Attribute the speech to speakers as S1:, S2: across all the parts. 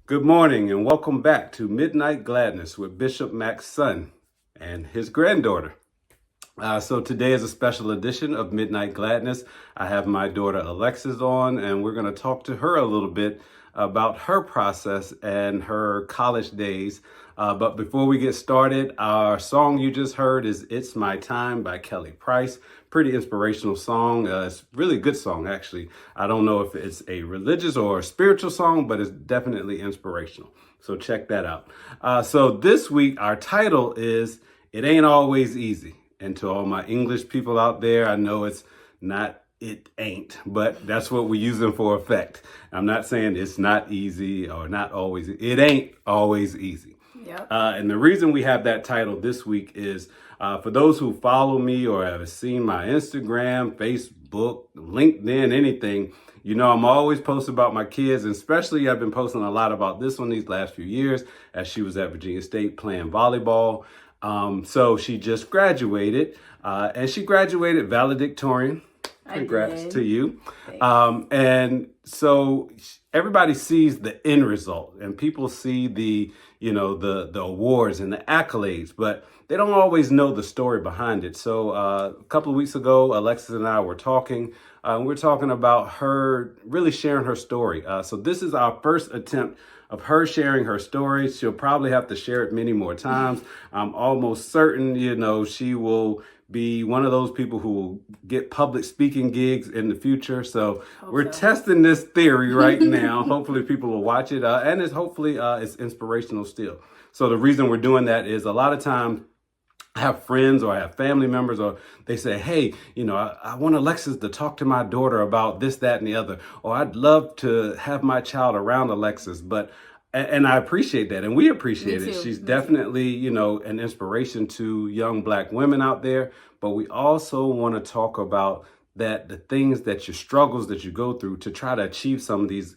S1: Good morning and welcome back to Midnight Gladness with Bishop Mac's son and his granddaughter. So today is a special edition of Midnight Gladness. I have my daughter Alexis on, and we're going to talk to her a little bit about her process and her college days. But before we get started, our song you just heard is It's My Time by Kelly Price. Pretty inspirational song. It's a really good song, actually. I don't know if it's a religious or a spiritual song, but it's definitely inspirational. So check that out. So this week, our title is It Ain't Always Easy. And to all my English people out there, I know it's not, it ain't, but that's what we're using for effect. I'm not saying it's not easy or not always. It ain't always easy.
S2: Yep.
S1: And the reason we have that title this week is for those who follow me or have seen my Instagram, Facebook, LinkedIn, anything, you know, I'm always posting about my kids, and especially I've been posting a lot about this one these last few years as she was at Virginia State playing volleyball. So she just graduated, and she graduated valedictorian. Congrats to you. And so everybody sees the end result, and people see the awards and the accolades, but they don't always know the story behind it. So a couple of weeks ago, Alexis and I were talking. We're talking about her really sharing her story. So this is our first attempt of her sharing her story. She'll probably have to share it many more times. I'm almost certain, she will be one of those people who will get public speaking gigs in the future. So we're testing this theory right now. Hopefully people will watch it. And it's inspirational still. So the reason we're doing that is a lot of times I have friends or I have family members, or they say, hey, I want Alexis to talk to my daughter about this, that, and the other, or I'd love to have my child around Alexis. And I appreciate that. And we appreciate it. She's definitely, an inspiration to young Black women out there. But we also want to talk about the things that your struggles that you go through to try to achieve some of these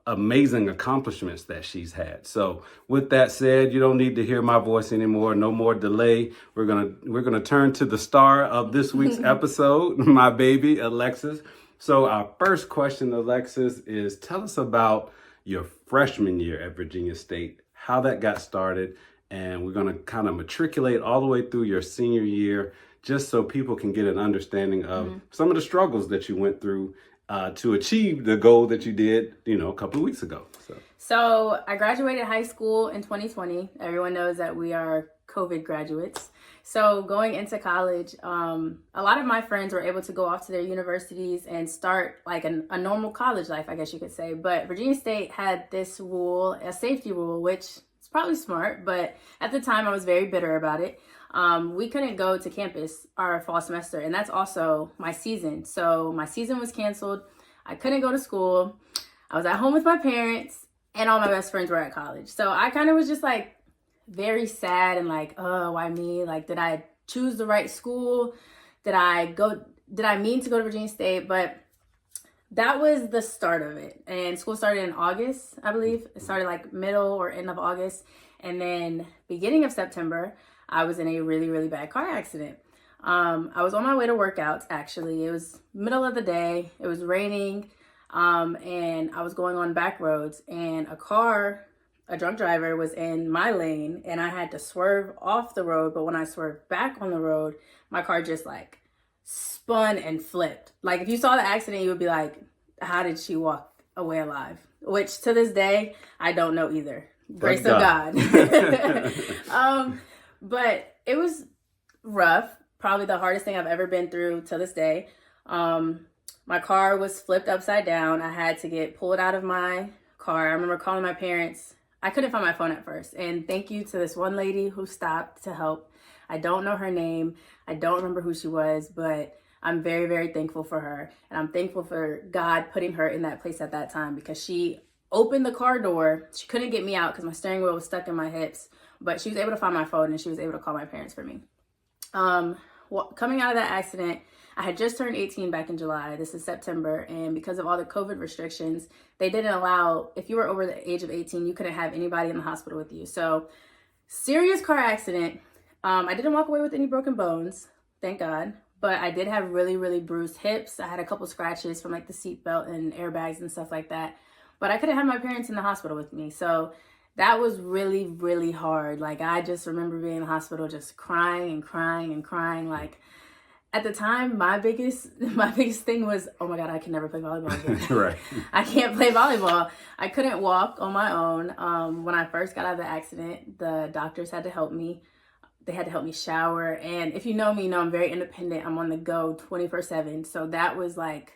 S1: amazing accomplishments that she's had. So with that said, you don't need to hear my voice anymore. No more delay. We're gonna turn to the star of this week's episode, my baby, Alexis. So our first question, Alexis, is tell us about your freshman year at Virginia State, how that got started, and we're gonna kind of matriculate all the way through your senior year, just so people can get an understanding of some of the struggles that you went through to achieve the goal that you did, a couple of weeks ago.
S2: So I graduated high school in 2020. Everyone knows that we are COVID graduates. So going into college, a lot of my friends were able to go off to their universities and start like a normal college life, I guess you could say. But Virginia State had this rule, a safety rule, which is probably smart, but at the time I was very bitter about it. We couldn't go to campus our fall semester, and that's also my season. So my season was canceled. I couldn't go to school. I was at home with my parents, and all my best friends were at college. So I kind of was just like very sad and like, oh, why me? Like, did I choose the right school? Did I mean to go to Virginia State? But that was the start of it. And school started in August, I believe. It started like middle or end of August. And then beginning of September, I was in a really, really bad car accident. I was on my way to workouts, actually. It was middle of the day. It was raining. And I was going on back roads, and a drunk driver was in my lane, and I had to swerve off the road. But when I swerved back on the road, my car just like spun and flipped. Like if you saw the accident, you would be like, how did she walk away alive? Which to this day, I don't know either. Grace of God. But it was rough. Probably the hardest thing I've ever been through to this day. My car was flipped upside down. I had to get pulled out of my car. I remember calling my parents. I couldn't find my phone at first. And thank you to this one lady who stopped to help. I don't know her name. I don't remember who she was, but I'm very, very thankful for her. And I'm thankful for God putting her in that place at that time, because she opened the car door. She couldn't get me out because my steering wheel was stuck in my hips, but she was able to find my phone, and she was able to call my parents for me. Coming out of that accident, I had just turned 18 back in July. This is September. And because of all the COVID restrictions, they didn't allow, if you were over the age of 18, you couldn't have anybody in the hospital with you. So serious car accident. I didn't walk away with any broken bones, thank God. But I did have really, really bruised hips. I had a couple scratches from like the seatbelt and airbags and stuff like that. but I couldn't have my parents in the hospital with me. So that was really, really hard. Like, I just remember being in the hospital just crying and crying and crying. Like, at the time, my biggest thing was, oh my God, I can never play volleyball again.
S1: Right.
S2: I can't play volleyball. I couldn't walk on my own. When I first got out of the accident, the doctors had to help me. They had to help me shower. And if you know me, you know I'm very independent. I'm on the go 24/7. So that was like,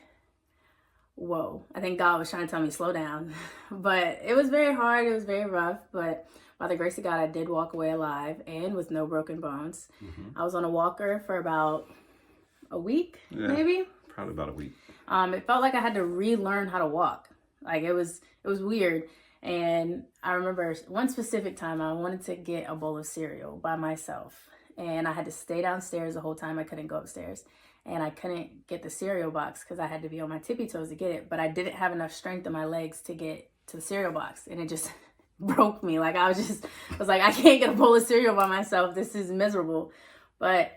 S2: whoa. I think God was trying to tell me slow down. But it was very hard. It was very rough. But by the grace of God, I did walk away alive and with no broken bones. I was on a walker for about a week, maybe.
S1: Probably about a week.
S2: It felt like I had to relearn how to walk. Like, it was weird. And I remember one specific time I wanted to get a bowl of cereal by myself. And I had to stay downstairs the whole time. I couldn't go upstairs. And I couldn't get the cereal box because I had to be on my tippy toes to get it. But I didn't have enough strength in my legs to get to the cereal box. And it just broke me. Like, I was like, I can't get a bowl of cereal by myself. This is miserable. But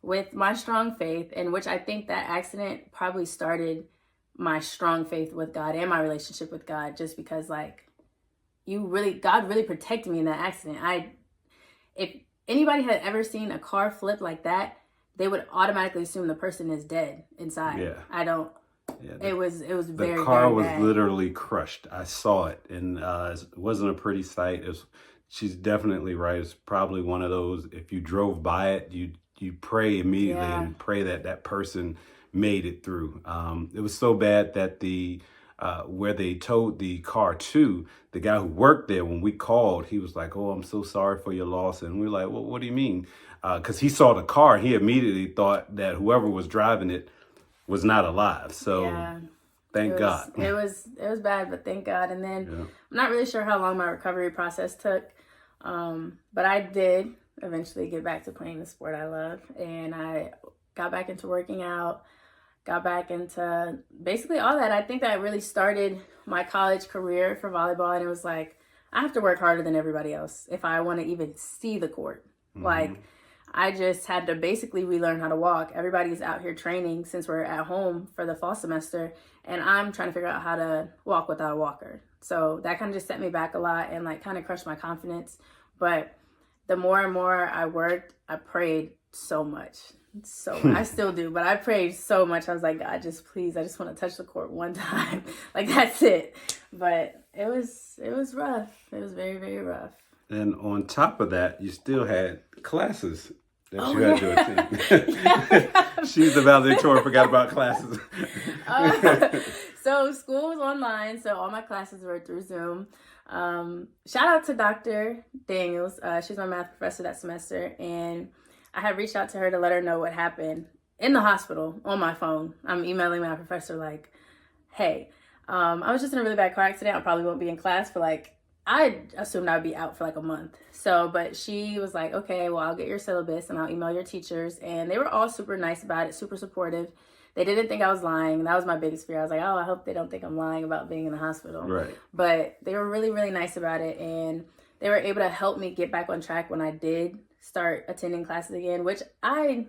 S2: with my strong faith, in which I think that accident probably started my strong faith with God and my relationship with God, just because, like, God really protected me in that accident. If anybody had ever seen a car flip like that, they would automatically assume the person is dead inside.
S1: Yeah.
S2: I don't. Yeah, it was very,
S1: the car
S2: very
S1: was
S2: bad.
S1: literally crushed. I saw it, and it wasn't a pretty sight. She's definitely right. It's probably one of those, if you drove by it, you pray immediately and pray that that person made it through. It was so bad that where they towed the car to, the guy who worked there, when we called, he was like, "Oh, I'm so sorry for your loss." And we were like, "Well, what do you mean?" Because he saw the car, he immediately thought that whoever was driving it was not alive. So thank God.
S2: It was bad, but thank God. And then I'm not really sure how long my recovery process took, but I did eventually get back to playing the sport I love, and I got back into working out, got back into basically all that. I think that really started my college career for volleyball, and it was like, I have to work harder than everybody else if I want to even see the court. Like, I just had to basically relearn how to walk. Everybody's out here training since we're at home for the fall semester, and I'm trying to figure out how to walk without a walker. So that kind of just set me back a lot and like kind of crushed my confidence. But the more and more I worked, I prayed so much. So I still do, but I prayed so much. I was like, God, just please, I just want to touch the court one time. Like, that's it. But it was rough. It was very, very rough.
S1: And on top of that, you still had classes that you had to attend. She's the valedictorian, forgot about classes.
S2: So school was online, so all my classes were through Zoom. Shout out to Dr. Daniels. She's my math professor that semester, and I had reached out to her to let her know what happened in the hospital on my phone. I'm emailing my professor like, hey, I was just in a really bad car accident. I probably won't be in class for I assumed I'd be out for like a month. So, but she was like, okay, well, I'll get your syllabus and I'll email your teachers. And they were all super nice about it, super supportive. They didn't think I was lying. That was my biggest fear. I was like, oh, I hope they don't think I'm lying about being in the hospital.
S1: Right.
S2: But they were really, really nice about it. And they were able to help me get back on track when I did start attending classes again, which I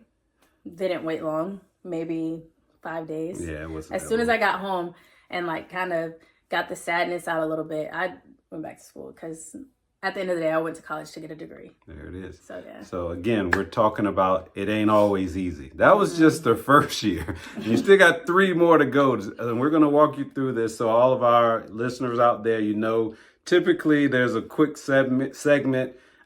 S2: didn't wait long, maybe 5 days.
S1: Yeah, it was.
S2: As soon as I got home and like kind of got the sadness out a little bit, I went back to school because at the end of the day, I went to college to get a degree.
S1: There it is.
S2: So, yeah.
S1: So, again, we're talking about it ain't always easy. That was just the first year. You still got 3 more to go. And we're going to walk you through this. So all of our listeners out there, typically there's a quick segment,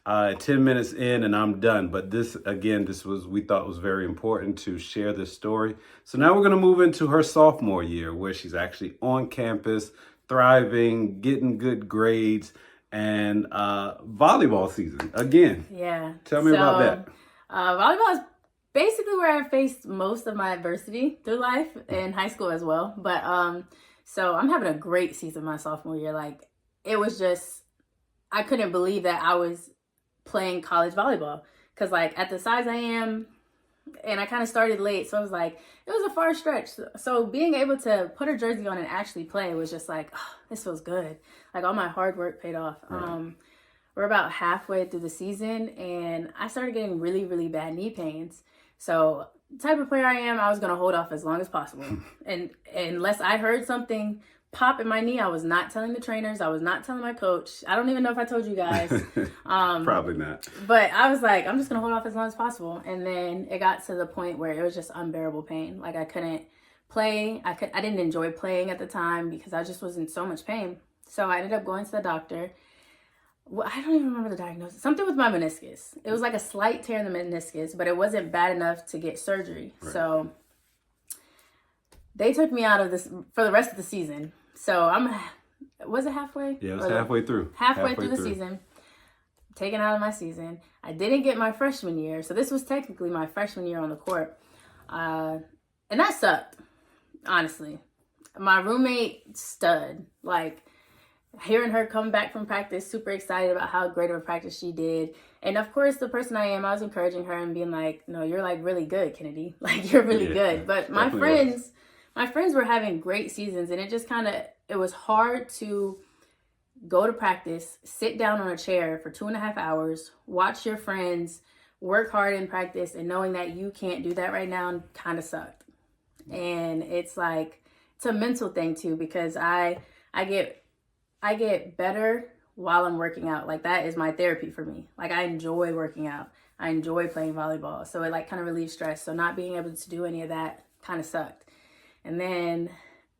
S1: 10 minutes in and I'm done. But we thought was very important to share this story. So now we're going to move into her sophomore year where she's actually on campus, thriving, getting good grades, and volleyball season again.
S2: Yeah.
S1: Tell me about that.
S2: Volleyball is basically where I faced most of my adversity through life, in high school as well. But so I'm having a great season my sophomore year. Like, it was just, I couldn't believe that I was playing college volleyball because like at the size I am, and I kind of started late, so I was like, it was a far stretch. So being able to put a jersey on and actually play was just like, oh, this feels good. Like, all my hard work paid off. Right. We're about halfway through the season, and I started getting really, really bad knee pains. So the type of player I am, I was going to hold off as long as possible. And unless I heard something pop in my knee. I was not telling the trainers. I was not telling my coach. I don't even know if I told you guys.
S1: Probably not.
S2: But I was like, I'm just going to hold off as long as possible. And then it got to the point where it was just unbearable pain. Like I couldn't play. I didn't enjoy playing at the time because I just was in so much pain. So I ended up going to the doctor. Well, I don't even remember the diagnosis. Something with my meniscus. It was like a slight tear in the meniscus, but it wasn't bad enough to get surgery. Right. So they took me out of this for the rest of the season. So was it halfway?
S1: Yeah, it was halfway through.
S2: Halfway through the season. Taken out of my season. I didn't get my freshman year. So this was technically my freshman year on the court. And that sucked, honestly. My roommate, stud. Like, hearing her come back from practice, super excited about how great of a practice she did. And of course, the person I am, I was encouraging her and being like, no, you're like really good, Kennedy. Like, you're really good. But my friends were having great seasons, and it was hard to go to practice, sit down on a chair for 2.5 hours, watch your friends work hard in practice, and knowing that you can't do that right now kind of sucked. And it's like, it's a mental thing too, because I get better while I'm working out. Like, that is my therapy for me. Like, I enjoy working out. I enjoy playing volleyball. So it like kind of relieves stress. So not being able to do any of that kind of sucked. And then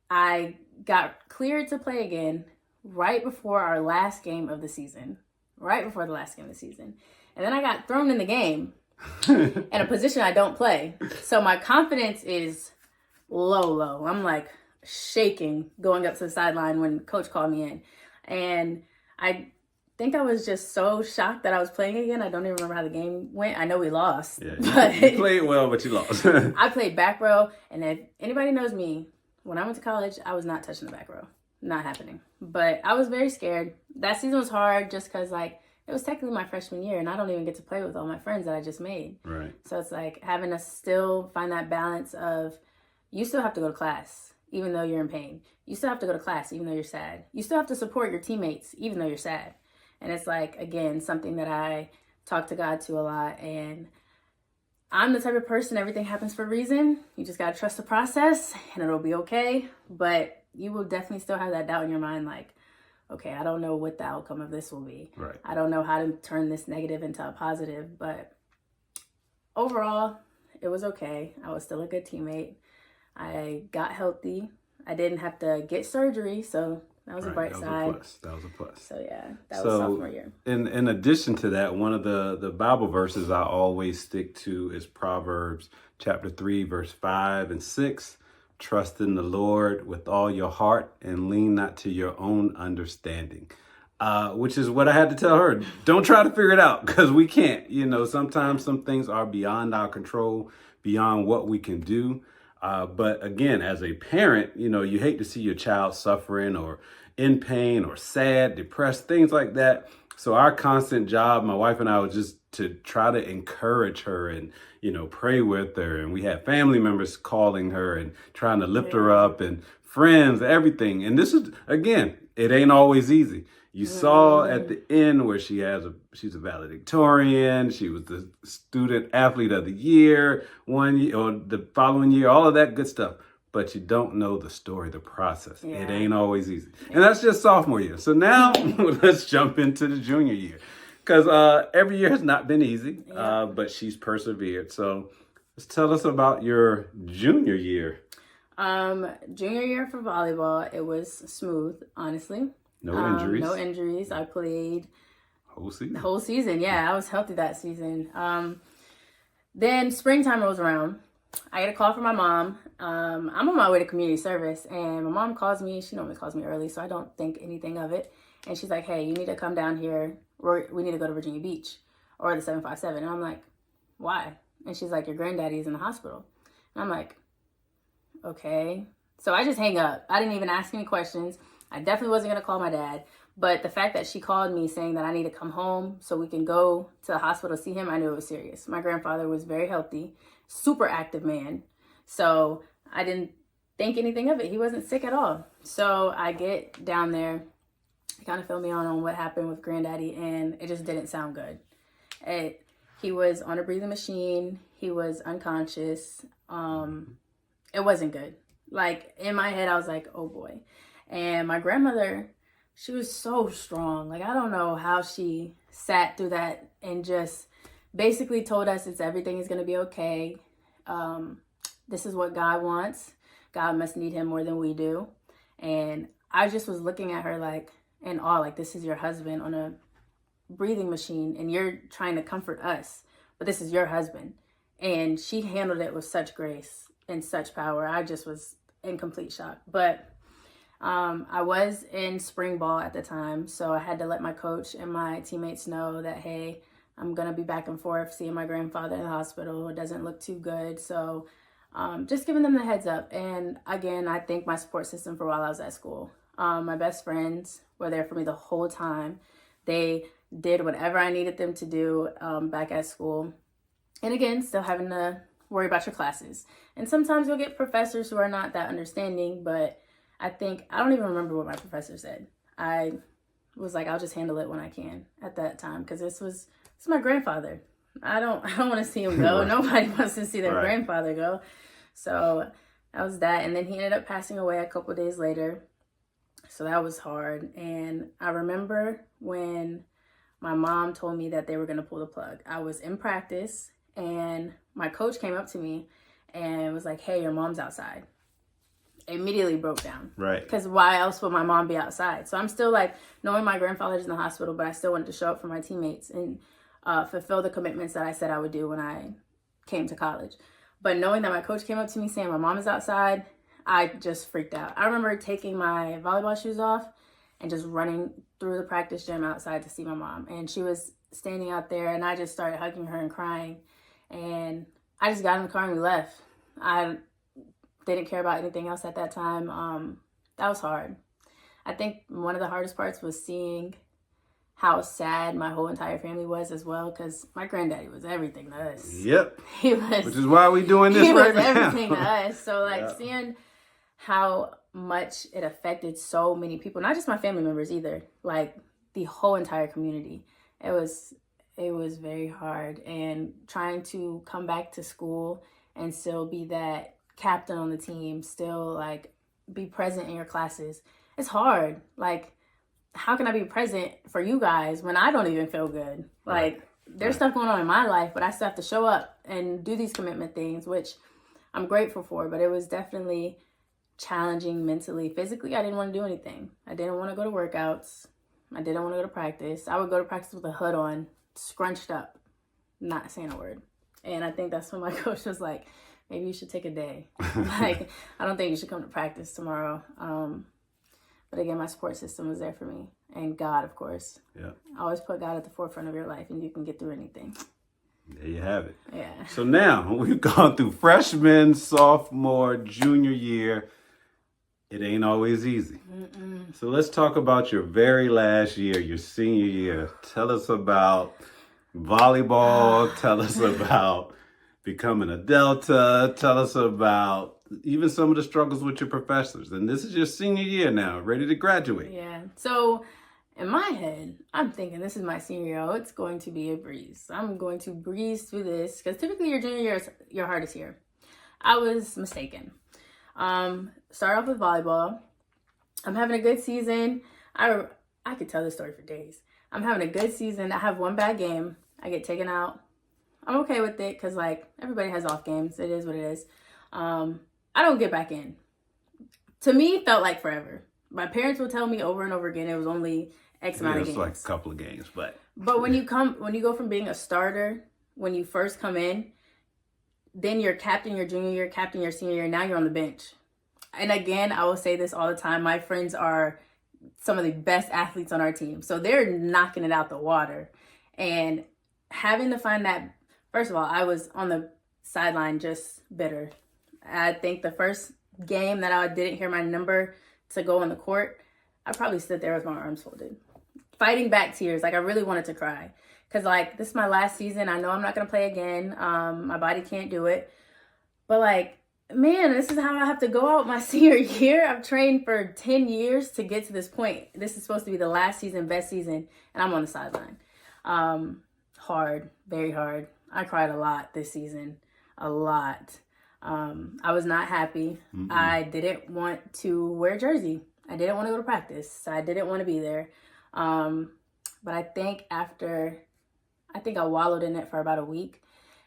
S2: I got cleared to play again right before our last game of the season. Right before the last game of the season. And then I got thrown in the game in a position I don't play. So my confidence is low. I'm like shaking going up to the sideline when coach called me in. And I think I was just so shocked that I was playing again. I don't even remember how the game went. I know we lost.
S1: Yeah, you played well, but you lost.
S2: I played back row, and if anybody knows me, when I went to college, I was not touching the back row. Not happening. But I was very scared. That season was hard just because, like, it was technically my freshman year, and I don't even get to play with all my friends that I just made.
S1: Right.
S2: So it's like having to still find that balance of, you still have to go to class, even though you're in pain. You still have to go to class, even though you're sad. You still have to support your teammates, even though you're sad. And it's like, again, something that I talk to God to a lot. And I'm the type of person, everything happens for a reason. You just got to trust the process and it'll be okay. But you will definitely still have that doubt in your mind. Like, okay, I don't know what the outcome of this will be.
S1: Right.
S2: I don't know how to turn this negative into a positive. But overall, it was okay. I was still a good teammate. I got healthy. I didn't have to get surgery. So that was a bright side.
S1: That was a plus.
S2: So yeah, that was sophomore year.
S1: In addition to that, one of the Bible verses I always stick to is Proverbs chapter 3, verse 5 and 6. Trust in the Lord with all your heart and lean not to your own understanding. Which is what I had to tell her. Don't try to figure it out, because we can't. You know, sometimes some things are beyond our control, beyond what we can do. But again, as a parent, you know, you hate to see your child suffering or in pain or sad, depressed, things like that. So our constant job, my wife and I, was just to try to encourage her and, you know, pray with her. And we had family members calling her and trying to lift her up, and friends, everything. And this is, again, it ain't always easy. You saw at the end where she's a valedictorian. She was the student athlete of the year one year, or the following year, all of that good stuff. But you don't know the story, the process. Yeah. It ain't always easy. And that's just sophomore year. So now let's jump into the junior year, because every year has not been easy, but she's persevered. So let's tell us about your junior year.
S2: Junior year for volleyball, it was smooth, honestly.
S1: No injuries.
S2: No injuries. I played
S1: the
S2: whole season. Yeah, I was healthy that season. Then springtime rolls around. I get a call from my mom. I'm on my way to community service, and my mom calls me. She normally calls me early, so I don't think anything of it. And she's like, "Hey, you need to come down here. We need to go to Virginia Beach or the 757." And I'm like, "Why?" And she's like, "Your granddaddy is in the hospital." And I'm like, "Okay." So I just hang up. I didn't even ask any questions. I definitely wasn't going to call my dad. But the fact that she called me saying that I need to come home so we can go to the hospital to see him, I knew it was serious. My grandfather was very healthy, super active man. So I didn't think anything of it. He wasn't sick at all. So I get down there. He kind of filled me on what happened with granddaddy, and it just didn't sound good. He was on a breathing machine. He was unconscious. It wasn't good. Like, in my head, I was like, oh boy. And my grandmother, she was so strong. Like, I don't know how she sat through that and just basically told us everything is going to be okay. This is what God wants. God must need him more than we do. And I just was looking at her like in awe, like, this is your husband on a breathing machine and you're trying to comfort us, but this is your husband. And she handled it with such grace and such power. I just was in complete shock. But I was in spring ball at the time, so I had to let my coach and my teammates know that, hey, I'm going to be back and forth seeing my grandfather in the hospital. It doesn't look too good. So just giving them the heads up. And again, I thank my support system for while I was at school. My best friends were there for me the whole time. They did whatever I needed them to do back at school. And again, still having to worry about your classes. And sometimes you'll get professors who are not that understanding, but I don't even remember what my professor said. I was like, I'll just handle it when I can at that time, because it's my grandfather. I don't want to see him go.
S1: Right.
S2: Nobody wants to see their
S1: Right.
S2: grandfather go. So that was that. And then he ended up passing away a couple days later. So that was hard. And I remember when my mom told me that they were going to pull the plug. I was in practice and my coach came up to me and was like, hey, your mom's outside. Immediately broke down.
S1: Right.
S2: Because why else would my mom be outside? So I'm still like, knowing my grandfather's in the hospital, but I still wanted to show up for my teammates and fulfill the commitments that I said I would do when I came to college. But knowing that my coach came up to me saying my mom is outside, I just freaked out. I remember taking my volleyball shoes off and just running through the practice gym outside to see my mom. And she was standing out there and I just started hugging her and crying. And I just got in the car and we left. I didn't care about anything else at that time. That was hard. I think one of the hardest parts was seeing how sad my whole entire family was as well, because my granddaddy was everything to us.
S1: Yep.
S2: He was.
S1: Which is why we doing this
S2: he
S1: right
S2: was
S1: now.
S2: everything to us. So like
S1: Yeah.
S2: seeing how much it affected so many people, not just my family members either, like the whole entire community. It was very hard, and trying to come back to school and still be that captain on the team, still like be present in your classes. It's hard. Like, how can I be present for you guys when I don't even feel good? Like, there's stuff going on in my life, but I still have to show up and do these commitment things, which I'm grateful for. But it was definitely challenging mentally. Physically, I didn't want to do anything. I didn't want to go to workouts. I didn't want to go to practice. I would go to practice with a hood on, scrunched up, not saying a word. And I think that's when my coach was like, maybe you should take a day. Like, I don't think you should come to practice tomorrow. But again, my support system was there for me. And God, of course.
S1: Yeah.
S2: Always put God at the forefront of your life and you can get through anything.
S1: There you have it.
S2: Yeah.
S1: So now we've gone through freshman, sophomore, junior year. It ain't always easy.
S2: Mm-mm.
S1: So let's talk about your very last year, your senior year. Tell us about volleyball. Tell us about becoming a Delta. Tell us about even some of the struggles with your professors. And this is your senior year now, ready to graduate.
S2: Yeah. So in my head, I'm thinking this is my senior year. Oh, it's going to be a breeze. I'm going to breeze through this, because typically your junior year is your hardest year. I was mistaken. Start off with volleyball. I'm having a good season. I could tell this story for days. I'm having a good season. I have one bad game. I get taken out. I'm okay with it because, like, everybody has off games. It is what it is. I don't get back in. To me, it felt like forever. My parents would tell me over and over again it was only X amount of games.
S1: It's like a couple of games, but
S2: when you go from being a starter, when you first come in, then you're captain your junior year, captain your senior year, now you're on the bench. And again, I will say this all the time, my friends are some of the best athletes on our team. So they're knocking it out the water. And having to find that, first of all, I was on the sideline just bitter. I think the first game that I didn't hear my number to go on the court, I probably stood there with my arms folded, fighting back tears. Like, I really wanted to cry. Because, like, this is my last season. I know I'm not going to play again. My body can't do it. But, like, man, this is how I have to go out my senior year. I've trained for 10 years to get to this point. This is supposed to be the last season, best season, and I'm on the sideline. Hard, very hard. I cried a lot this season, a lot. I was not happy. I didn't want to wear a jersey I didn't want to go to practice, so I didn't want to be there. But I think I wallowed in it for about a week.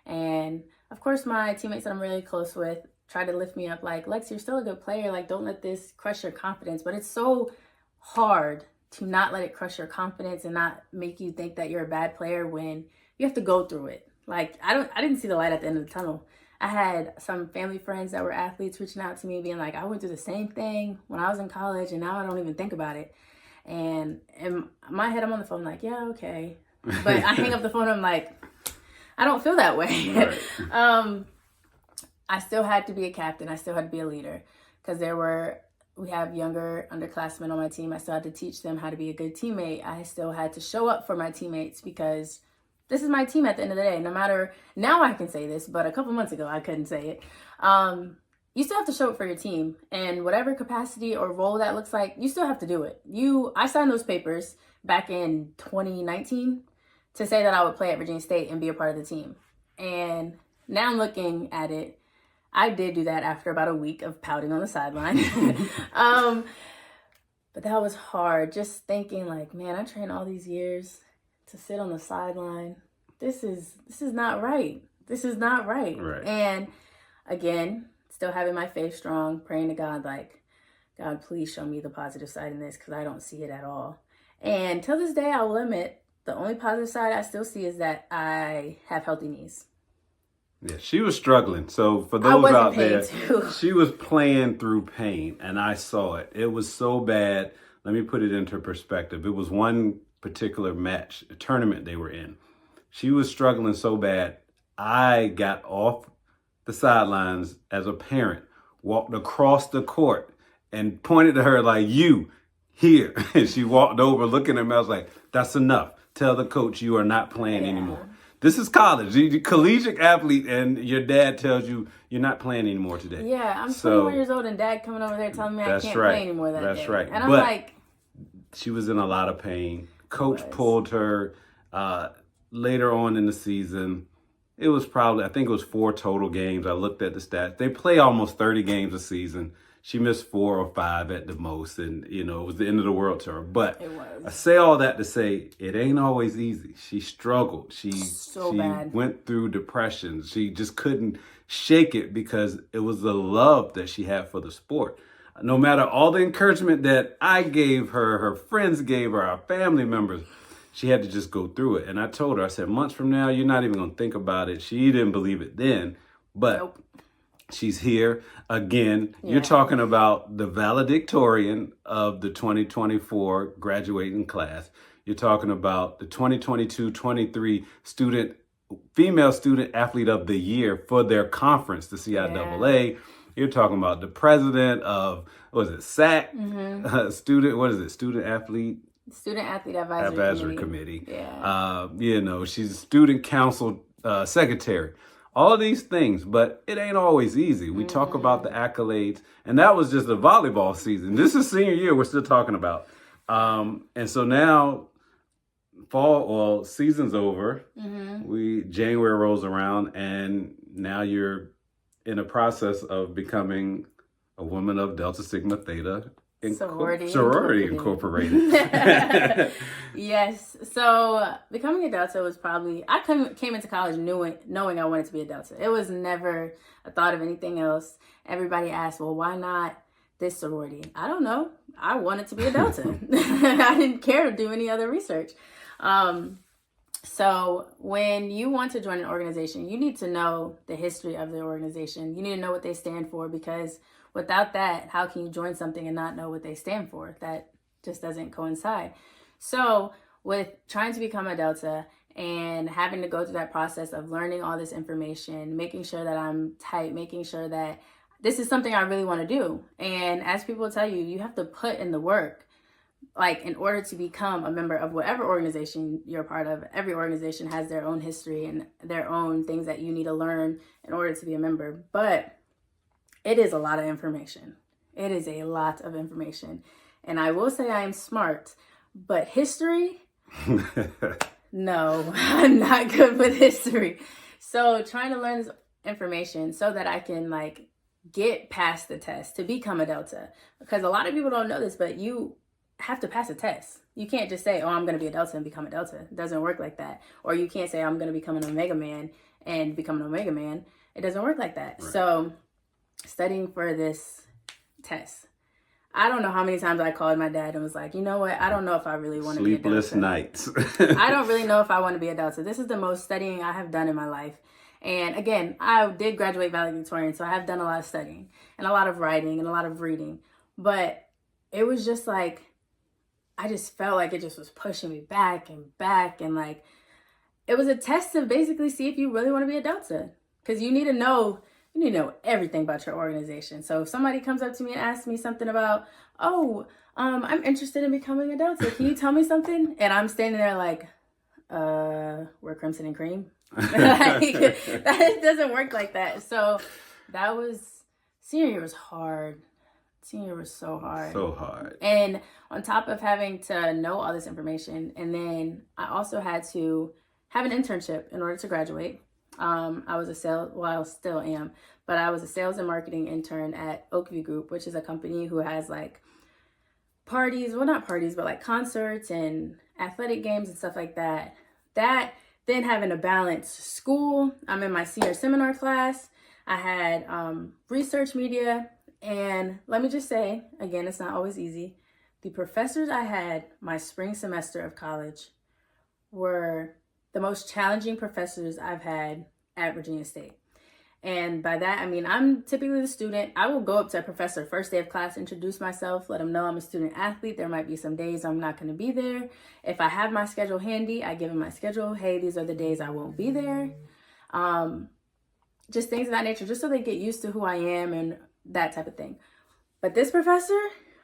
S2: And of course, my teammates that I'm really close with tried to lift me up like, Lex, you're still a good player. Like, don't let this crush your confidence. But it's so hard to not let it crush your confidence and not make you think that you're a bad player when you have to go through it. Like, I didn't see the light at the end of the tunnel. I had some family friends that were athletes reaching out to me being like, I went through the same thing when I was in college and now I don't even think about it. And in my head, I'm on the phone like, yeah, okay. But I hang up the phone and I'm like, I don't feel that way.
S1: Right.
S2: I still had to be a captain. I still had to be a leader because we have younger underclassmen on my team. I still had to teach them how to be a good teammate. I still had to show up for my teammates because this is my team at the end of the day. No matter, now I can say this, but a couple months ago I couldn't say it. You still have to show up for your team, and whatever capacity or role that looks like, you still have to do it. I signed those papers back in 2019 to say that I would play at Virginia State and be a part of the team. And now I'm looking at it. I did do that after about a week of pouting on the sideline. But that was hard. Just thinking like, man, I trained all these years to sit on the sideline. This is not right. This is not right.
S1: Right.
S2: And again, still having my faith strong, praying to God, like, God, please show me the positive side in this because I don't see it at all. And till this day, I will admit, the only positive side I still see is that I have healthy knees.
S1: Yeah, she was struggling. So for those out there,
S2: too.
S1: she was playing through pain, and I saw it. It was so bad. Let me put it into perspective. It was one particular match, a tournament they were in. She was struggling so bad. I got off the sidelines as a parent, walked across the court, and pointed to her like, you, here. And she walked over looking at me. I was like, that's enough. Tell the coach you are not playing anymore. This is college. You're a collegiate athlete, and your dad tells you you're not playing anymore today.
S2: Yeah, I'm 21 years old, and dad coming over there telling me I can't play anymore that day.
S1: That's right.
S2: And I'm like...
S1: She was in a lot of pain. Coach pulled her later on in the season. It was I think it was 4 total games. I looked at the stats. They play almost 30 games a season. She missed 4 or 5 at the most, and it was the end of the world to her. But I say all that to say it ain't always easy. She struggled. She
S2: bad.
S1: Went through depression. She just couldn't shake it because it was the love that she had for the sport. No matter all the encouragement that I gave her, her friends gave her, our family members, she had to just go through it. And I told her, I said, months from now, you're not even going to think about it. She didn't believe it then, but she's here again. Yeah. You're talking about the valedictorian of the 2024 graduating class. You're talking about the 2022-23 female student athlete of the year for their conference, the CIAA. You're talking about the president of, SAC, Student Athlete Advisory Committee. Yeah. She's a student council secretary. All of these things, but it ain't always easy. We talk about the accolades, and that was just the volleyball season. This is senior year we're still talking about. And so now season's over. January rolls around, and now you're in a process of becoming a woman of Delta Sigma Theta Sorority Incorporated.
S2: Yes. So becoming a Delta was probably, I came into college knowing I wanted to be a Delta. It was never a thought of anything else. Everybody asked, well, why not this sorority? I don't know. I wanted to be a Delta. I didn't care to do any other research. So when you want to join an organization, you need to know the history of the organization. You need to know what they stand for, because without that, how can you join something and not know what they stand for? That just doesn't coincide. So with trying to become a Delta and having to go through that process of learning all this information, making sure that I'm tight, making sure that this is something I really want to do. And as people tell you, you have to put in the work. Like, in order to become a member of whatever organization you're a part of, every organization has their own history and their own things that you need to learn in order to be a member. But it is a lot of information. It is a lot of information. And I will say I am smart, but history, no, I'm not good with history. So trying to learn this information so that I can get past the test to become a Delta. Because a lot of people don't know this, but you have to pass a test. You can't just say, oh, I'm going to be a Delta and become a Delta. It doesn't work like that. Or you can't say, I'm going to become an Omega Man and become an Omega Man. It doesn't work like that. Right. So studying for this test, I don't know how many times I called my dad and was like, you know what? I don't know if I really want to be a Delta.
S1: Sleepless nights.
S2: I don't really know if I want to be a Delta. This is the most studying I have done in my life. And again, I did graduate valedictorian, so I have done a lot of studying and a lot of writing and a lot of reading. But it was just like, I just felt like it just was pushing me back and back. And like, it was a test to basically see if you really want to be a Delta. Because you need to know everything about your organization. So if somebody comes up to me and asks me something about, I'm interested in becoming a Delta, can you tell me something? And I'm standing there like, we're Crimson and Cream. That doesn't work like that. So that was, senior year was hard. Senior year was so hard.
S1: So hard.
S2: And on top of having to know all this information, and then I also had to have an internship in order to graduate. I was I still am, but I was a sales and marketing intern at Oakview Group, which is a company who has like parties, well, not parties, but like concerts and athletic games and stuff like that. Then having to balance school. I'm in my senior seminar class. I had research media. And let me just say, again, it's not always easy. The professors I had my spring semester of college were the most challenging professors I've had at Virginia State. And by that, I mean, I'm typically the student. I will go up to a professor first day of class, introduce myself, let them know I'm a student athlete. There might be some days I'm not going to be there. If I have my schedule handy, I give them my schedule. Hey, these are the days I won't be there. Just things of that nature, just so they get used to who I am and that type of thing. But this professor,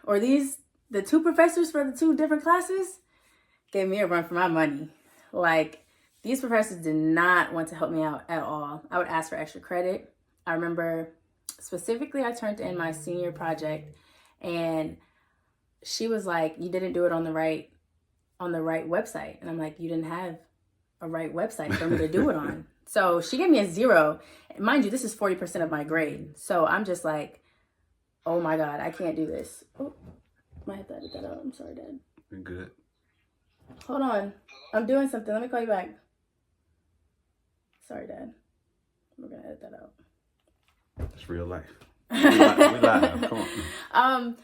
S2: or the two professors for the two different classes, gave me a run for my money. Like, these professors did not want to help me out at all. I would ask for extra credit. I remember specifically I turned in my senior project and she was like, you didn't do it on the right website. And I'm like, you didn't have a right website for me to do it on. So she gave me a 0. Mind you, this is 40% of my grade. So I'm just like, oh my God, I can't do this. Oh, might have to edit that out. I'm sorry, Dad.
S1: You're good.
S2: Hold on. I'm doing something. Let me call you back. Sorry, Dad. We're going to edit that out.
S1: It's real life. We live. Come
S2: on.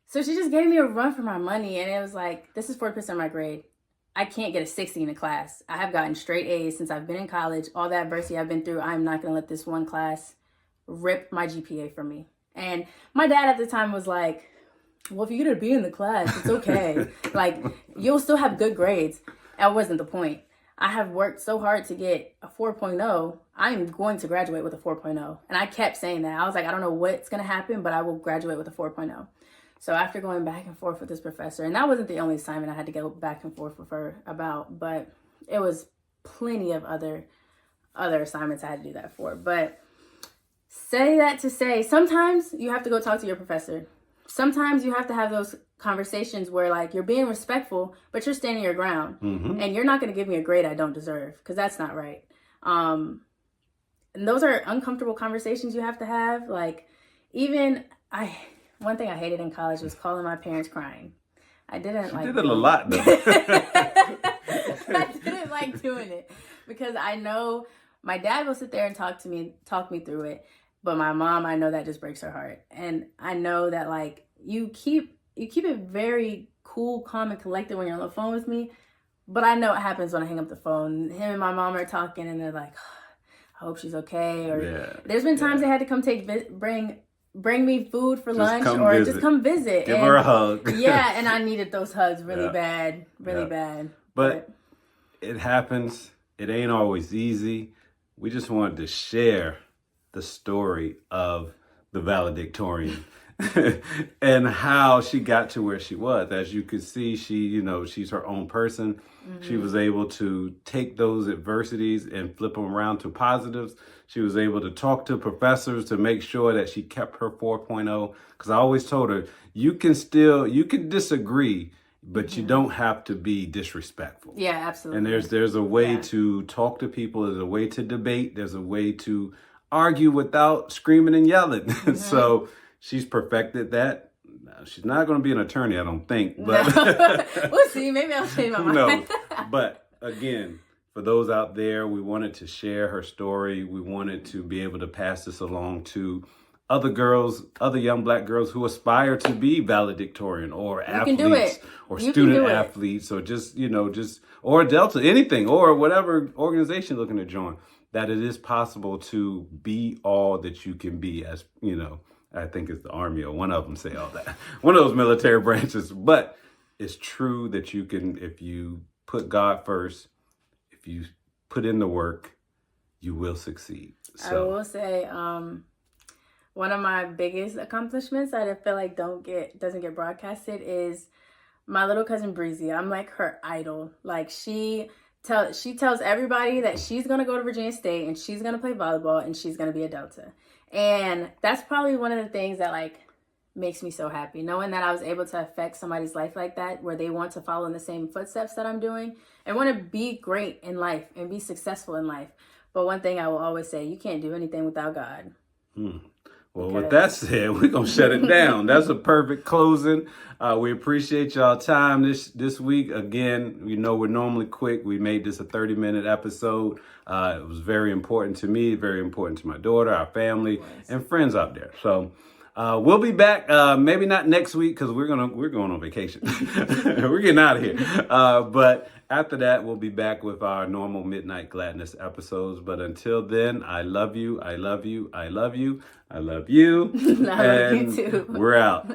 S2: So she just gave me a run for my money. And it was like, this is 40% of my grade. I can't get a 60 in a class. I have gotten straight A's since I've been in college. All the adversity I've been through, I'm not going to let this one class rip my GPA from me. And my dad at the time was like, well, if you're going to be in the class, it's okay. Like, you'll still have good grades. That wasn't the point. I have worked so hard to get a 4.0. I'm going to graduate with a 4.0. And I kept saying that. I was like, I don't know what's going to happen, but I will graduate with a 4.0. So after going back and forth with this professor, and that wasn't the only assignment I had to go back and forth with her about, but it was plenty of other assignments I had to do that for. But say that to say, sometimes you have to go talk to your professor. Sometimes you have to have those conversations where like you're being respectful, but you're standing your ground. Mm-hmm. And you're not going to give me a grade I don't deserve, because that's not right. And those are uncomfortable conversations you have to have. Like, one thing I hated in college was calling my parents crying. I didn't like.
S1: You did it a lot, though.
S2: I didn't like doing it because I know my dad will sit there and talk me through it, but my mom, I know that just breaks her heart, and I know that like you keep it very cool, calm, and collected when you're on the phone with me, but I know what happens when I hang up the phone. Him and my mom are talking, and they're like, I hope she's okay. Or there's been times they had to come bring me food for lunch or just come visit.
S1: Give her a hug.
S2: Yeah, and I needed those hugs really bad.
S1: But it happens. It ain't always easy. We just wanted to share the story of the valedictorian and how she got to where she was. As you could see, she's her own person. Mm-hmm. She was able to take those adversities and flip them around to positives. She was able to talk to professors to make sure that she kept her 4.0. Because I always told her, you can disagree, but you don't have to be disrespectful.
S2: Yeah, absolutely.
S1: And there's a way to talk to people. There's a way to debate. There's a way to argue without screaming and yelling. So she's perfected that. She's not going to be an attorney, I don't think. But
S2: No. We'll see. Maybe I'll change my mind.
S1: no. But again, for those out there, we wanted to share her story. We wanted to be able to pass this along to other girls, other young Black girls who aspire to be valedictorian or athletes or student athletes or just, or Delta, anything, or whatever organization looking to join, that it is possible to be all that you can be as, I think it's the Army or one of them say all that, one of those military branches. But it's true that you can, if you put God first, if you put in the work, you will succeed. So.
S2: I will say, one of my biggest accomplishments that I feel like doesn't get broadcasted is my little cousin Breezy. I'm like her idol. Like she tells everybody that she's gonna go to Virginia State and she's gonna play volleyball and she's gonna be a Delta. And that's probably one of the things that like makes me so happy, knowing that I was able to affect somebody's life like that, where they want to follow in the same footsteps that I'm doing and want to be great in life and be successful in life. But one thing I will always say, you can't do anything without God.
S1: Well, with that said, we're going to shut it down. That's a perfect closing. We appreciate y'all time this week. Again, we're normally quick. We made this a 30-minute episode. It was very important to me, very important to my daughter, our family, and friends out there. So we'll be back. Maybe not next week because we're going on vacation. We're getting out of here. But after that, we'll be back with our normal Midnight Gladness episodes. But until then, I love you. I love you. I love you. I love you.
S2: I love you too.
S1: We're out.